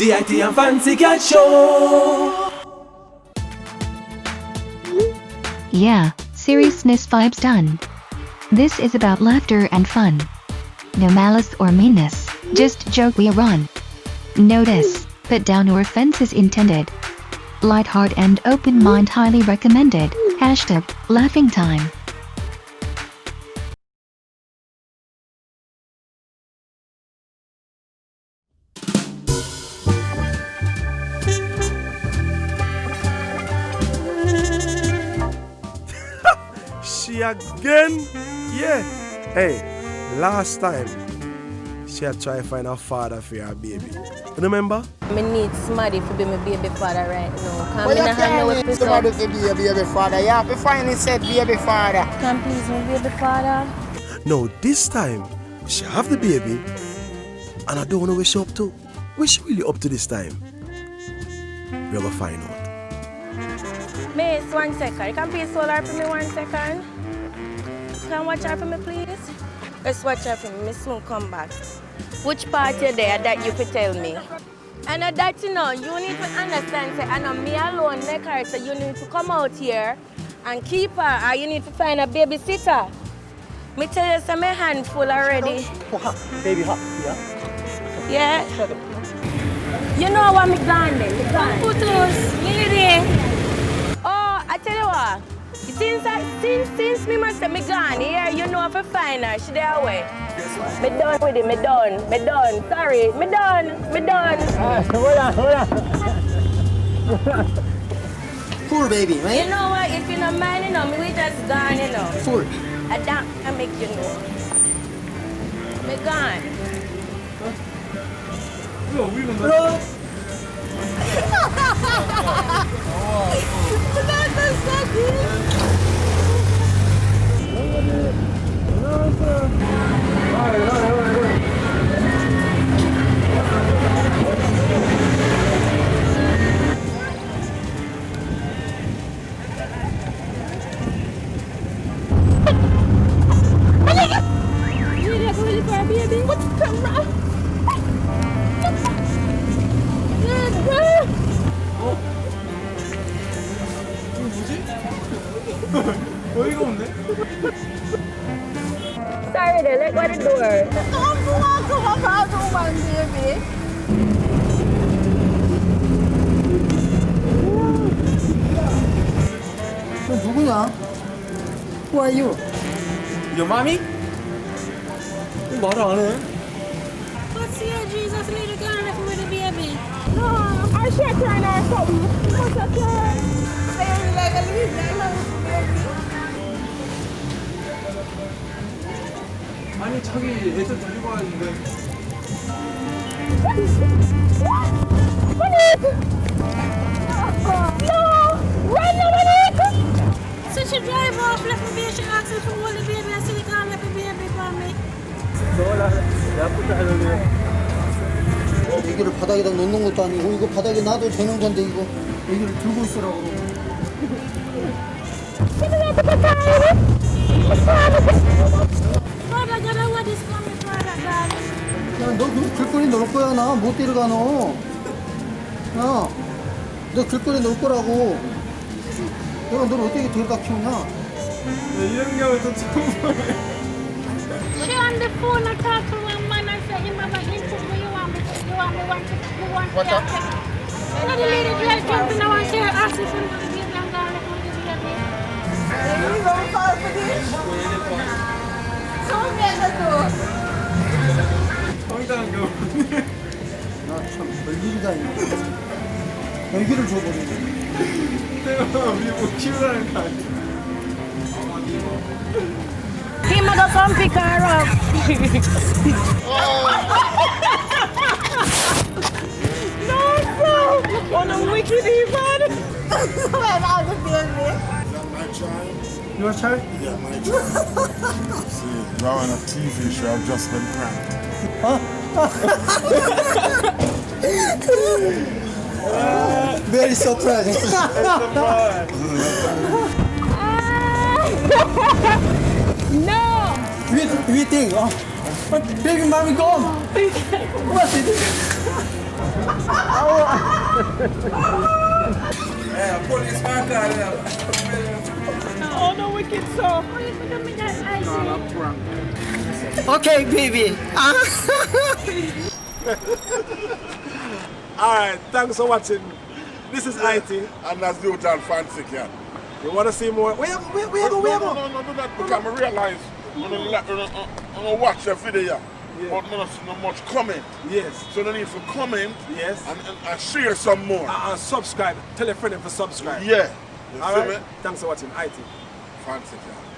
DIT and Fancy Cat Show. Yeah, seriousness vibes done. This is about laughter and fun. No malice or meanness, just joke we run. Notice, put down no offenses intended. Light heart and open mind highly recommended. Hashtag laughing time. She again? Yeah. Hey, last time she had tried to find a father for her baby. Remember? I need somebody to be my baby father right now. Well, you can't need somebody to be a baby father. You have to find it said baby father. Can please my baby father? No, this time she have the baby and I don't know where she up to. Where she really up to this time? We're gonna find out. Miss, 1 second. You can please hold her for me 1 second? Can you watch her for me, please? Let's watch her for me. Miss soon come back. Which part you there that you could tell me? And that you know, you need to understand, say, I know me alone make her, so you need to come out here and keep her, or you need to find a babysitter. Me tell you, some handful already. Baby hot, yeah? Yeah? Shut up. You know what me gone then? Me gone. Put us, lady. Oh, I tell you what. Since me must have me gone here, you know if I find her, she there away. Me done with it, me done. Sorry, me done. Hold on. Poor baby, right? You know what, if you don't mind, you know, me we just gone, you know. Poor. I don't I make you know. Me gone. That's so good. What's the camera? 어이가 없네. Sorry, they let go of the door. 너 누구냐? Who are you? Your mommy? 말을 안 해. What's here, Jesus? Little girl left with the baby. No, I should turn her something. What's up, turn? I only like a little baby. 아니 자기 애들 데리고 와야는데. No! Run, Dominic! So she drive off, left me baby. She asked me for all the baby. I said, you can't left the baby for me. 애기를 바닥에다 놓는 것도 아니고 이거 바닥에 놔도 되는 건데 이거 애기를 들고 있으라고 그러고. Father, God, what is coming, Father God? 야, 너 그 길거리 놓을 거야 나 못 데려가 너. 야, 너 길거리 놓을 거라고. 내가 널 어떻게 데려다 키우냐? 이런 경우 또 처음 보네. She on the phone and talk to one man and say, you mama, you want me to What's up? the lady just jumping now and she asked if you want to give them down left with the baby. You don't fall for this? So 황당한 경우. 나참 별일이다 이거. 애기를 줘버리네. 내가 우리 뭐 키우라는 거 아니야? He might go come pick her up. No, bro. On a wicked even. Where are the baby? My child? Your child? Yeah, my child. See, you're on a TV show, I've just been pranked. Very surprising. No. We think, baby mommy gone. What is it? Yeah, policeman car there. Oh, no wicked so. Oh, you could have made that icy. Okay, baby. Alright, thanks for watching. This is IT. And that's the John Fancy Cat. You want to see more? Where you go? No, do that because I realize I'm gonna watch the video, but I'm not see no much comment. Yes. So they need to comment Yes. and share some more. And subscribe. Tell a friend to subscribe. Yeah. You see Alright? me? Thanks for watching IT. Fancy Cat.